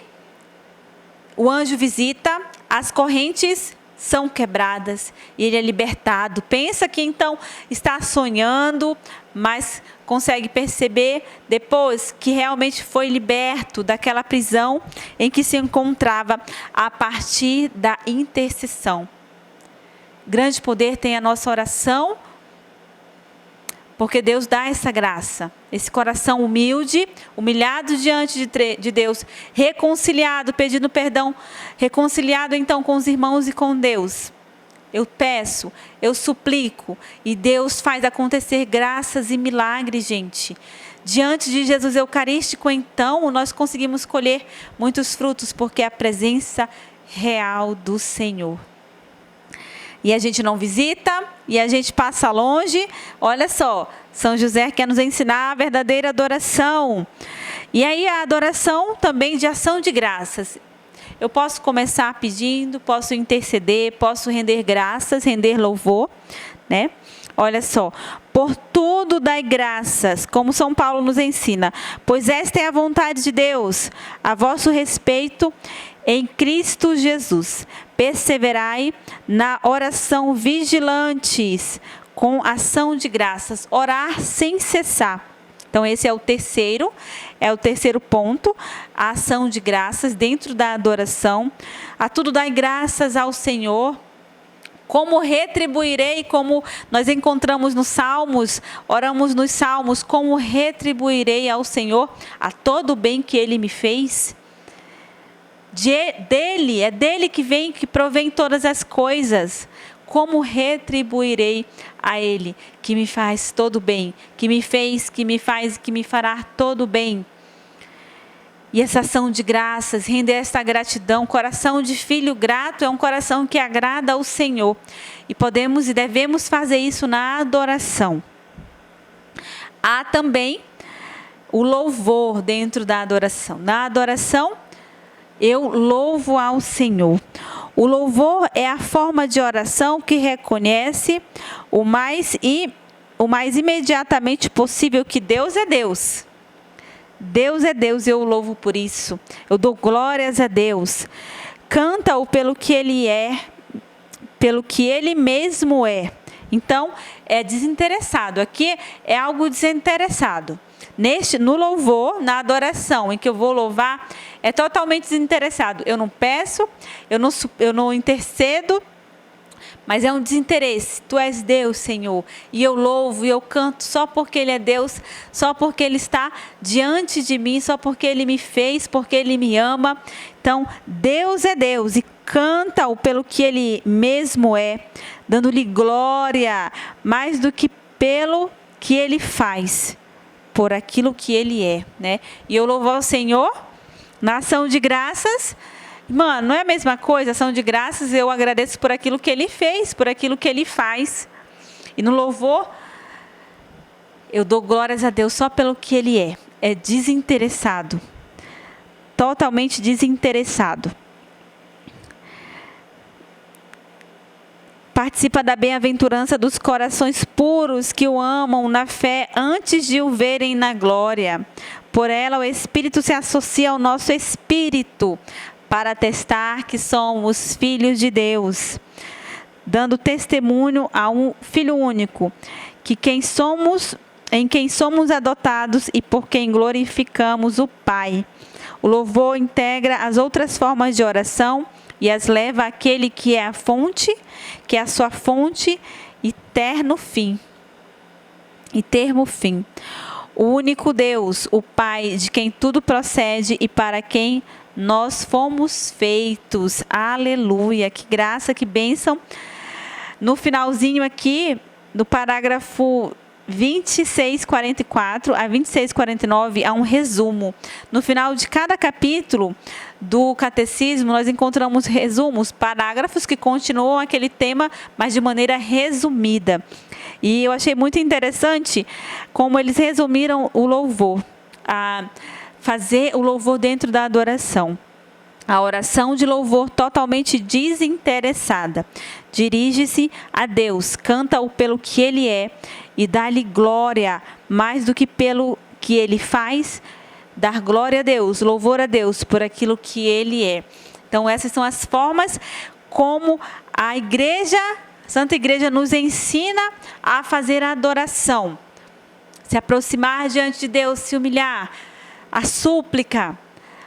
o anjo visita, as correntes são quebradas e ele é libertado. Pensa que então está sonhando, mas consegue perceber depois que realmente foi liberto daquela prisão em que se encontrava a partir da intercessão. Grande poder tem a nossa oração, porque Deus dá essa graça, esse coração humilde, humilhado diante de Deus, reconciliado, pedindo perdão, reconciliado então com os irmãos e com Deus. Eu peço, eu suplico, e Deus faz acontecer graças e milagres, gente. Diante de Jesus Eucarístico, então, nós conseguimos colher muitos frutos, porque é a presença real do Senhor. E a gente não visita, e a gente passa longe. Olha só, São José quer nos ensinar a verdadeira adoração. E aí a adoração também de ação de graças. Eu posso começar pedindo, posso interceder, posso render graças, render louvor, né? Olha só, por tudo dai graças, como São Paulo nos ensina, pois esta é a vontade de Deus, a vosso respeito em Cristo Jesus. Perseverai na oração vigilantes, com ação de graças, orar sem cessar. Então esse é o terceiro ponto, a ação de graças dentro da adoração. A tudo dai graças ao Senhor. Como retribuirei, como nós encontramos nos Salmos, oramos nos Salmos, como retribuirei ao Senhor a todo o bem que Ele me fez? É dele que vem, que provém todas as coisas. Como retribuirei a Ele, que me faz todo bem, que me fez, que me faz e que me fará todo bem? E essa ação de graças, render esta gratidão, coração de filho grato é um coração que agrada ao Senhor. E podemos e devemos fazer isso na adoração. Há também o louvor dentro da adoração. Na adoração, eu louvo ao Senhor. O louvor é a forma de oração que reconhece o mais imediatamente possível que Deus é Deus. Deus é Deus, eu o louvo por isso. Eu dou glórias a Deus. Canta-o pelo que Ele é, pelo que Ele mesmo é. Então, é desinteressado. Aqui é algo desinteressado. No louvor, na adoração em que eu vou louvar, é totalmente desinteressado. Eu não peço, eu não intercedo, mas é um desinteresse. Tu és Deus, Senhor, e eu louvo e eu canto só porque Ele é Deus, só porque Ele está diante de mim, só porque Ele me fez, porque Ele me ama. Então, Deus é Deus e canta-o pelo que Ele mesmo é, dando-lhe glória, mais do que pelo que Ele faz, por aquilo que Ele é, né? E eu louvo ao Senhor na ação de graças. Mano, não é a mesma coisa? Ação de graças, eu agradeço por aquilo que Ele fez, por aquilo que Ele faz. E no louvor, eu dou glórias a Deus só pelo que Ele é. É desinteressado. Totalmente desinteressado. Participa da bem-aventurança dos corações puros que o amam na fé antes de o verem na glória. Por ela o Espírito se associa ao nosso espírito para atestar que somos filhos de Deus, dando testemunho a um Filho único, em quem somos adotados e por quem glorificamos o Pai. O louvor integra as outras formas de oração e as leva àquele que é a fonte, que é a sua fonte e termo fim. O único Deus, o Pai, de quem tudo procede e para quem nós fomos feitos. Aleluia, que graça, que bênção. No finalzinho aqui, no parágrafo 26:44 a 26:49, há um resumo. No final de cada capítulo do Catecismo, nós encontramos resumos, parágrafos que continuam aquele tema, mas de maneira resumida. E eu achei muito interessante como eles resumiram o louvor, a fazer o louvor dentro da adoração. A oração de louvor totalmente desinteressada. Dirige-se a Deus, canta-o pelo que Ele é e dá-lhe glória, mais do que pelo que Ele faz. Dar glória a Deus, louvor a Deus por aquilo que Ele é. Então, essas são as formas como a igreja, a Santa Igreja nos ensina a fazer a adoração. Se aproximar diante de Deus, se humilhar, a súplica,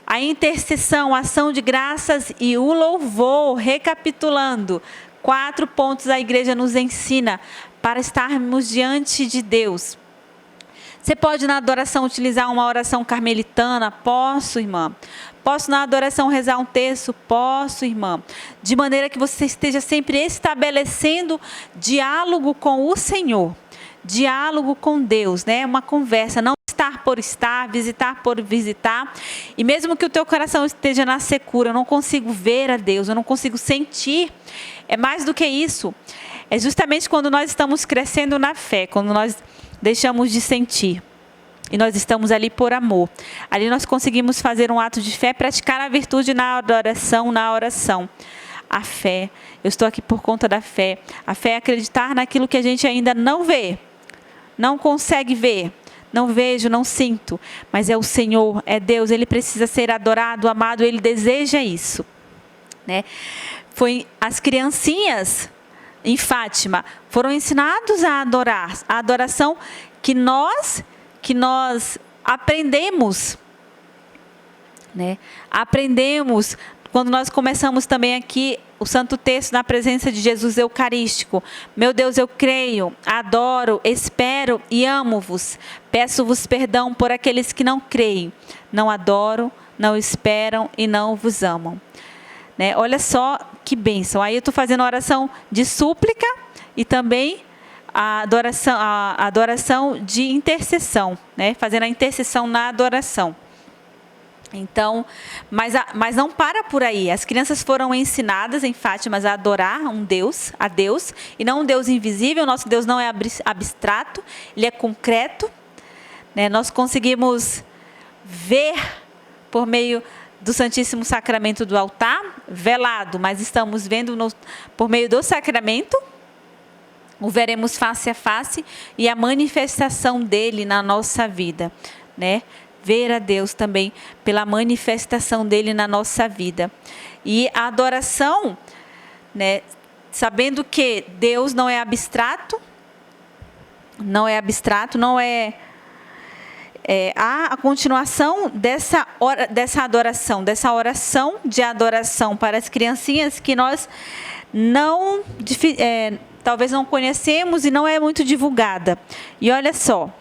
a intercessão, a ação de graças e o louvor. Recapitulando, 4 pontos a igreja nos ensina para estarmos diante de Deus. Você pode na adoração utilizar uma oração carmelitana? Posso, irmã. Posso na adoração rezar um texto? Posso, irmã. De maneira que você esteja sempre estabelecendo diálogo com o Senhor. Diálogo com Deus, né? Uma conversa, não estar por estar, visitar por visitar. E mesmo que o teu coração esteja na secura, eu não consigo ver a Deus, eu não consigo sentir. É mais do que isso. É justamente quando nós estamos crescendo na fé, quando nós deixamos de sentir. E nós estamos ali por amor. Ali nós conseguimos fazer um ato de fé, praticar a virtude na adoração, na oração. A fé, eu estou aqui por conta da fé. A fé é acreditar naquilo que a gente ainda não vê, não consegue ver. Não vejo, não sinto, mas é o Senhor, é Deus, Ele precisa ser adorado, amado, Ele deseja isso, né? Foi as criancinhas em Fátima, foram ensinados a adorar, a adoração que nós aprendemos, né? Aprendemos quando nós começamos também aqui o Santo Texto na presença de Jesus Eucarístico. Meu Deus, eu creio, adoro, espero e amo-vos. Peço-vos perdão por aqueles que não creem, não adoram, não esperam e não vos amam. Né? Olha só que bênção. Aí eu estou fazendo a oração de súplica e também a adoração de intercessão, né? Fazendo a intercessão na adoração. Então, mas não para por aí. As crianças foram ensinadas em Fátima a adorar a Deus, e não um Deus invisível. Nosso Deus não é abstrato, Ele é concreto. Né? Nós conseguimos ver por meio do Santíssimo Sacramento do altar, velado, mas estamos vendo por meio do sacramento. O veremos face a face e a manifestação dele na nossa vida, né? Ver a Deus também pela manifestação dele na nossa vida. E a adoração, né, sabendo que Deus não é abstrato, não é a continuação dessa adoração, dessa oração de adoração para as criancinhas que nós talvez não conhecemos e não é muito divulgada. E olha só,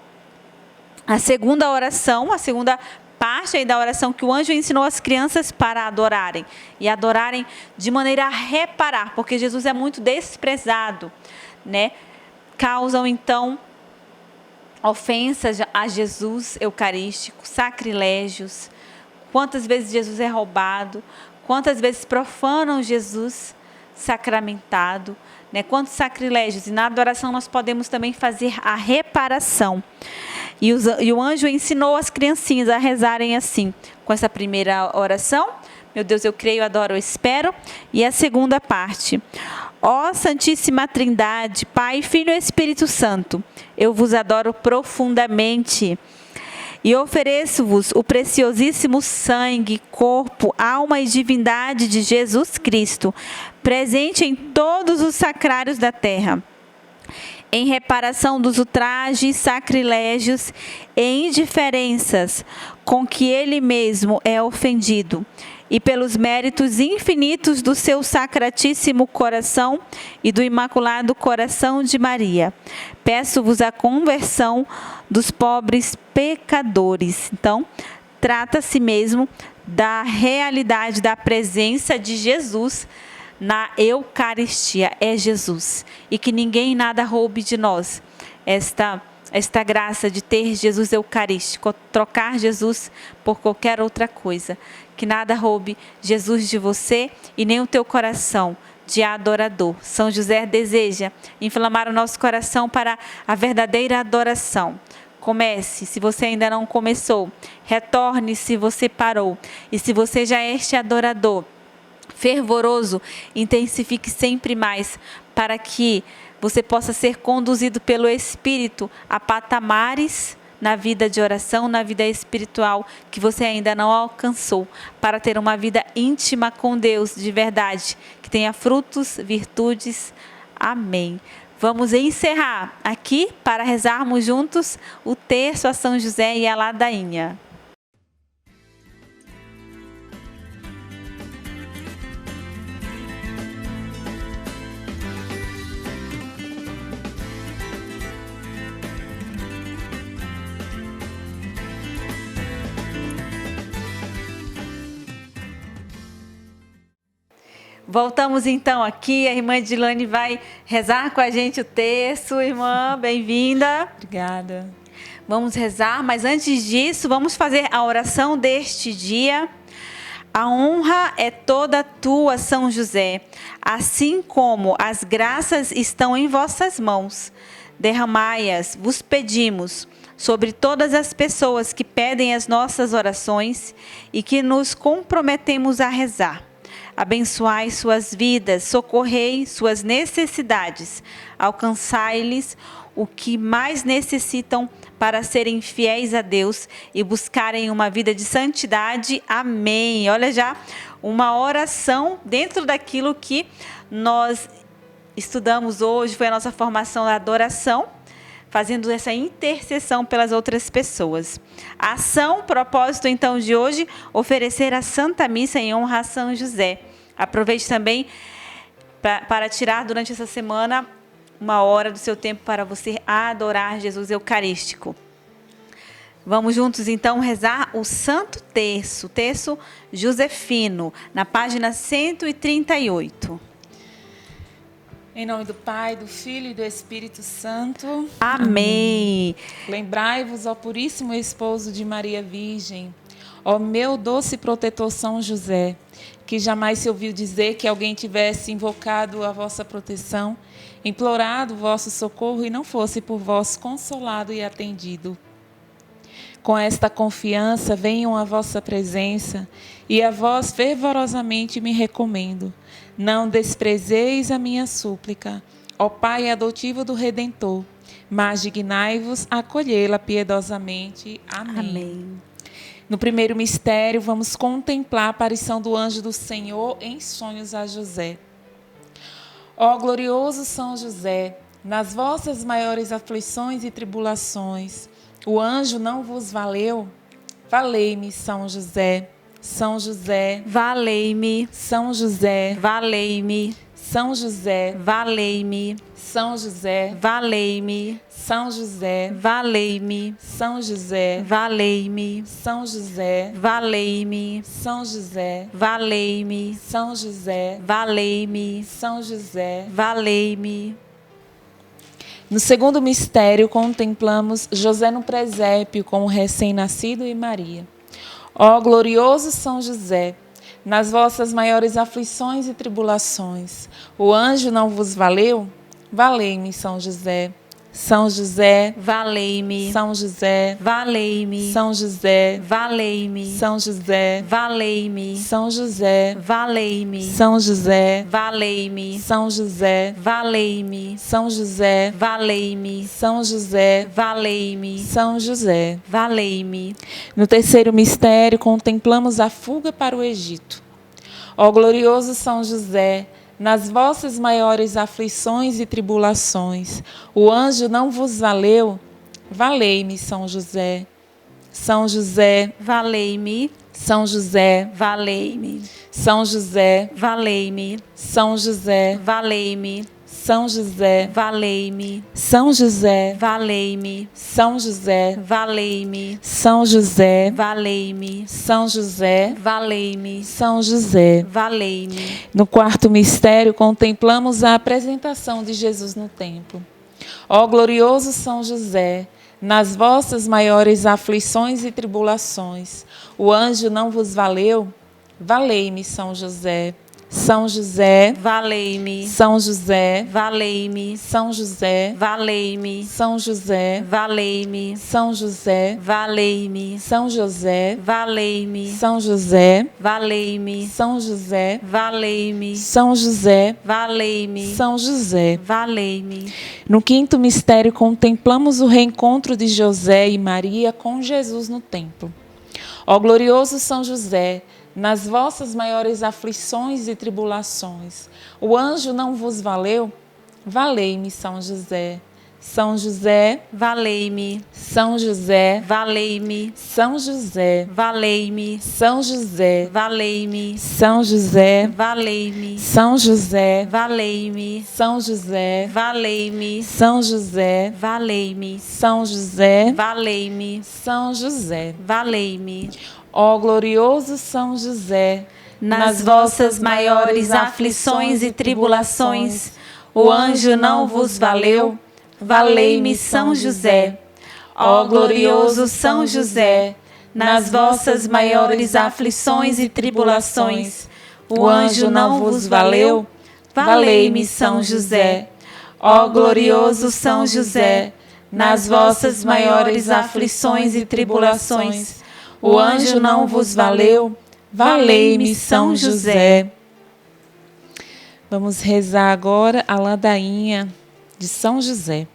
a segunda oração, a segunda parte aí da oração que o anjo ensinou as crianças para adorarem. E adorarem de maneira a reparar, porque Jesus é muito desprezado, né? Causam então ofensas a Jesus eucarístico, sacrilégios. Quantas vezes Jesus é roubado, quantas vezes profanam Jesus sacramentado, né? Quantos sacrilégios. E na adoração nós podemos também fazer a reparação. E o anjo ensinou as criancinhas a rezarem assim, com essa primeira oração. Meu Deus, eu creio, adoro, eu espero. E a segunda parte. Ó Santíssima Trindade, Pai, Filho e Espírito Santo, eu vos adoro profundamente e ofereço-vos o preciosíssimo sangue, corpo, alma e divindade de Jesus Cristo, presente em todos os sacrários da terra, em reparação dos ultrajes, sacrilégios e indiferenças com que ele mesmo é ofendido, e pelos méritos infinitos do seu sacratíssimo coração e do imaculado coração de Maria. Peço-vos a conversão dos pobres pecadores. Então, trata-se mesmo da realidade da presença de Jesus na Eucaristia. É Jesus. E que ninguém nada roube de nós esta graça de ter Jesus eucarístico, trocar Jesus por qualquer outra coisa. Que nada roube Jesus de você e nem o teu coração de adorador. São José deseja inflamar o nosso coração para a verdadeira adoração. Comece, se você ainda não começou. Retorne se você parou. E se você já é este adorador fervoroso, intensifique sempre mais para que você possa ser conduzido pelo Espírito a patamares na vida de oração, na vida espiritual que você ainda não alcançou, para ter uma vida íntima com Deus de verdade, que tenha frutos, virtudes. Amém. Vamos encerrar aqui para rezarmos juntos o terço a São José e a ladainha. Voltamos então aqui, a irmã Edilane vai rezar com a gente o terço. Irmã, bem-vinda. Obrigada. Vamos rezar, mas antes disso, vamos fazer a oração deste dia. A honra é toda tua, São José, assim como as graças estão em vossas mãos. Derramai-as, vos pedimos, sobre todas as pessoas que pedem as nossas orações e que nos comprometemos a rezar. Abençoai suas vidas, socorrei suas necessidades, alcançai-lhes o que mais necessitam para serem fiéis a Deus e buscarem uma vida de santidade. Amém. Olha já, uma oração dentro daquilo que nós estudamos hoje, foi a nossa formação da adoração, fazendo essa intercessão pelas outras pessoas. A ação, propósito então de hoje, oferecer a Santa Missa em honra a São José. Aproveite também para tirar durante essa semana uma hora do seu tempo para você adorar Jesus Eucarístico. Vamos juntos então rezar o Santo Terço, Terço Josefino, na página 138. Em nome do Pai, do Filho e do Espírito Santo. Amém. Lembrai-vos, ó puríssimo esposo de Maria Virgem, ó meu doce protetor São José, que jamais se ouviu dizer que alguém tivesse invocado a vossa proteção, implorado o vosso socorro e não fosse por vós consolado e atendido. Com esta confiança venham à vossa presença e a vós fervorosamente me recomendo. Não desprezeis a minha súplica, ó Pai adotivo do Redentor, mas dignai-vos a acolhê-la piedosamente. Amém. Amém. No primeiro mistério, vamos contemplar a aparição do anjo do Senhor em sonhos a José. Ó glorioso São José, nas vossas maiores aflições e tribulações, o anjo não vos valeu? Valei-me, São José. São José, valei-me. São José, valei-me. São José, valei-me. São José, valei-me. São José, valei-me. São José, valei-me. São José, valei-me. São José, valei-me. São José, valei-me. São José, valei-me. No segundo mistério, contemplamos José no presépio como recém-nascido e Maria. Ó glorioso São José, nas vossas maiores aflições e tribulações, o anjo não vos valeu? Valei-me, São José. São José, valei-me. São José, valei-me. São José, valei-me. São José, valei-me. São José, valei-me. São José, valei-me. São José, valei-me. São José, valei-me. São José, valei-me. São José. valei-me. No terceiro mistério, contemplamos a fuga para o Egito. Ó glorioso São José, nas vossas maiores aflições e tribulações, o anjo não vos valeu? Valei-me, São José. São José, valei-me. São José, valei-me. São José, valei-me. São José, valei-me. São José, valei-me. São José, valei-me. São José, valei-me. São José, valei-me. São José, valei-me. São José. valei-me. No quarto mistério, contemplamos a apresentação de Jesus no templo. Ó glorioso São José, nas vossas maiores aflições e tribulações, o anjo não vos valeu? Valei-me, São José. São José, valei-me. São José, Valei-me. São José, Valei-me. São José, Valei-me. São José, Valei-me. São José, Valei-me. São José, Valei-me. São José, Valei-me. São José, Valei-me. São José. Valei-me. No quinto mistério, contemplamos o reencontro de José e Maria com Jesus no templo. Ó glorioso São José, nas vossas maiores aflições e tribulações, o anjo não vos valeu? Valei-me, São José. São José, Valei-me. São José, Valei-me. São José, Valei-me. São José, Valei-me. São José, Valei-me. São José, Valei-me. São José, Valei-me. São José, Valei-me. São José, Valei-me. São José. Valei-me. Ó glorioso São José, Nas vossas maiores aflições e tribulações, o anjo não vos valeu? Valei-me, São José. Ó glorioso São José, nas vossas maiores aflições e tribulações, o anjo não vos valeu? Valei-me, São José. Ó glorioso São José, nas vossas maiores aflições e tribulações, o anjo não vos valeu? Valei-me, São José. Vamos rezar agora a ladainha de São José.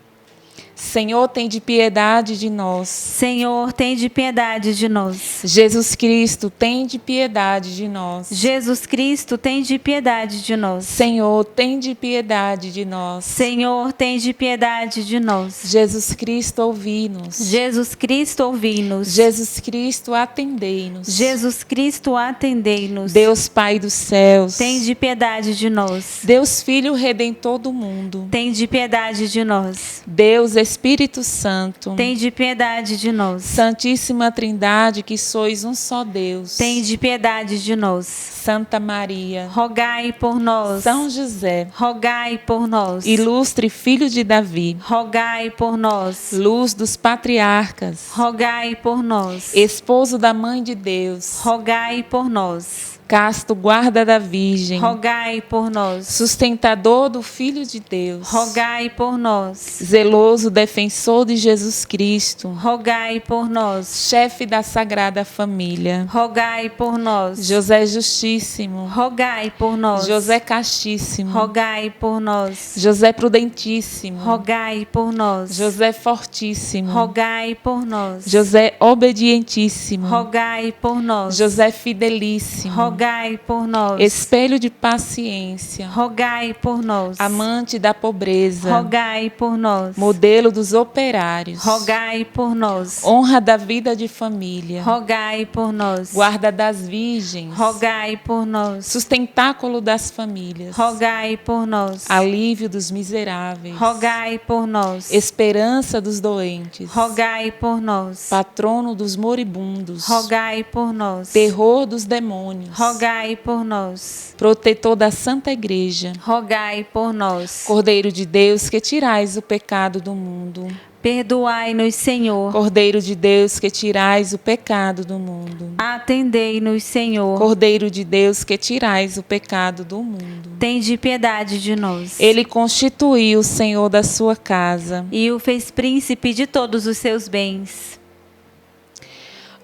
Senhor, tende piedade de nós. Senhor, tende piedade de nós. Jesus Cristo, tende piedade de nós. Jesus Cristo, tende piedade de nós. Senhor, tende piedade de nós. Senhor, tende piedade de nós. Jesus Cristo, ouvi-nos. Jesus Cristo, ouvi-nos. Jesus Cristo, atendei-nos. Jesus Cristo, atendei-nos. Deus Pai dos céus, tende piedade de nós. Deus Filho Redentor do mundo, tende piedade de nós. Deus Espírito Santo, tende piedade de nós. Santíssima Trindade, que sois um só Deus, tende piedade de nós. Santa Maria, rogai por nós. São José, rogai por nós. Ilustre Filho de Davi, rogai por nós. Luz dos patriarcas, rogai por nós. Esposo da Mãe de Deus, rogai por nós. Casto guarda da Virgem, rogai por nós. Sustentador do Filho de Deus, rogai por nós. Zeloso defensor de Jesus Cristo, rogai por nós. Chefe da Sagrada Família, rogai por nós. José Justíssimo, rogai por nós. José Castíssimo, rogai por nós. José Prudentíssimo, rogai por nós. José Fortíssimo, rogai por nós. José Obedientíssimo, rogai por nós. José Fidelíssimo, rogai por nós. Espelho de paciência, rogai por nós. Amante da pobreza, rogai por nós. Modelo dos operários, rogai por nós. Honra da vida de família, rogai por nós. Guarda das virgens, rogai por nós. Sustentáculo das famílias, rogai por nós. Alívio dos miseráveis, rogai por nós. Esperança dos doentes, rogai por nós. Patrono dos moribundos, rogai por nós. Terror dos demônios, rogai por nós. Protetor da Santa Igreja, rogai por nós. Cordeiro de Deus, que tirais o pecado do mundo, perdoai-nos, Senhor. Cordeiro de Deus, que tirais o pecado do mundo, atendei-nos, Senhor. Cordeiro de Deus, que tirais o pecado do mundo, tende piedade de nós. Ele constituiu o Senhor da sua casa e o fez príncipe de todos os seus bens.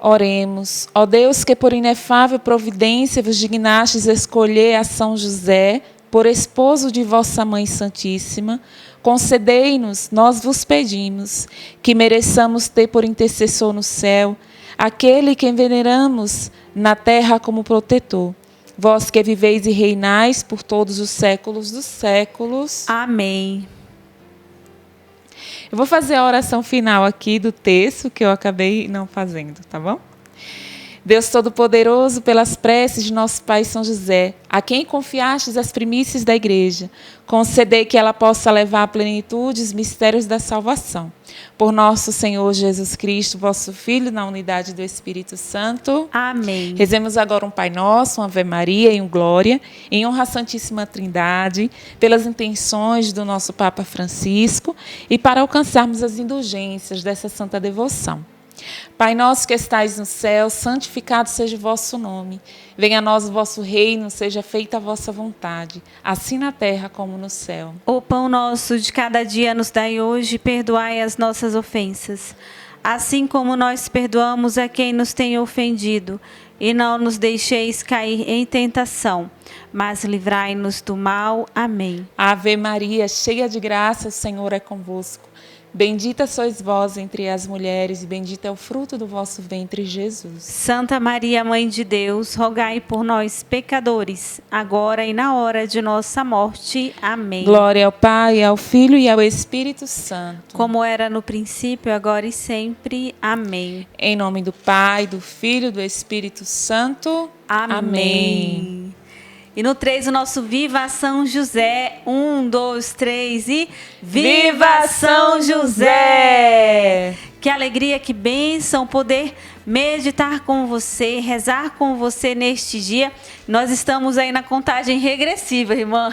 Oremos. Ó Deus, que por inefável providência vos dignastes escolher a São José por esposo de vossa Mãe Santíssima, concedei-nos, nós vos pedimos, que mereçamos ter por intercessor no céu aquele que veneramos na terra como protetor. Vós que viveis e reinais por todos os séculos dos séculos. Amém. Eu vou fazer a oração final aqui do texto, que eu acabei não fazendo, tá bom? Deus Todo-Poderoso, pelas preces de nosso Pai São José, a quem confiastes as primícias da Igreja, concedei que ela possa levar à plenitude os mistérios da salvação. Por nosso Senhor Jesus Cristo, vosso Filho, na unidade do Espírito Santo. Amém. Rezemos agora um Pai Nosso, uma Ave Maria e um Glória, em honra à Santíssima Trindade, pelas intenções do nosso Papa Francisco e para alcançarmos as indulgências dessa santa devoção. Pai nosso que estais no céu, santificado seja o vosso nome. Venha a nós o vosso reino, seja feita a vossa vontade, assim na terra como no céu. O pão nosso de cada dia nos dai hoje, perdoai as nossas ofensas, assim como nós perdoamos a quem nos tem ofendido. E não nos deixeis cair em tentação, mas livrai-nos do mal. Amém. Ave Maria, cheia de graça, o Senhor é convosco. Bendita sois vós entre as mulheres, e bendito é o fruto do vosso ventre, Jesus. Santa Maria, Mãe de Deus, rogai por nós, pecadores, agora e na hora de nossa morte. Amém. Glória ao Pai, ao Filho e ao Espírito Santo. Como era no princípio, agora e sempre. Amém. Em nome do Pai, do Filho e do Espírito Santo. Amém. E no 3, o nosso Viva São José. 1, 2, 3 e... Viva São José! Que alegria, que bênção poder meditar com você, rezar com você neste dia. Nós estamos aí na contagem regressiva, irmã.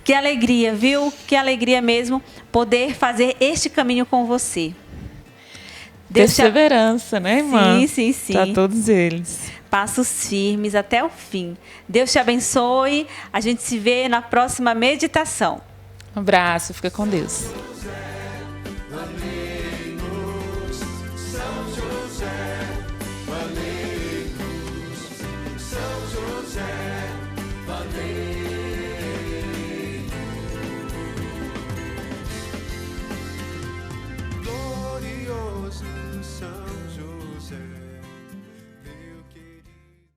Que alegria, viu? Que alegria mesmo poder fazer este caminho com você. Perseverança, né, irmã? Sim, sim, sim. Para todos eles. Passos firmes até o fim. Deus te abençoe. A gente se vê na próxima meditação. Um abraço, fica com Deus.